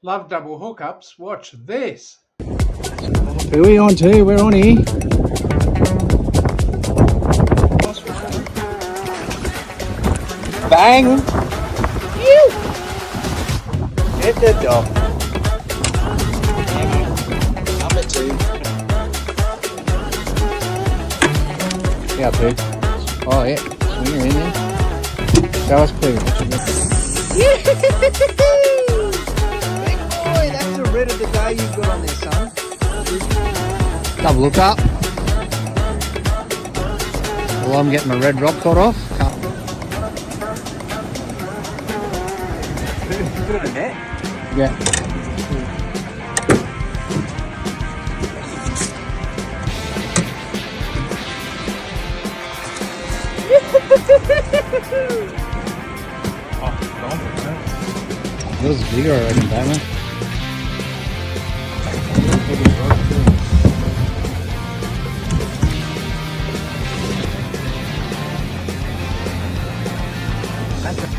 Love double hookups. Watch this. Who are we on to? We're on here. Bang! Phew! Get the dog. Number 2. Yeah, pig. Oh, yeah. Swinger in there. That was pig. Big boy, that's the red of the day you've got on there, son. Double look up. Well, I'm getting my red rock caught off. Put it in net? Yeah. Yours is bigger, I reckon, Batman. That's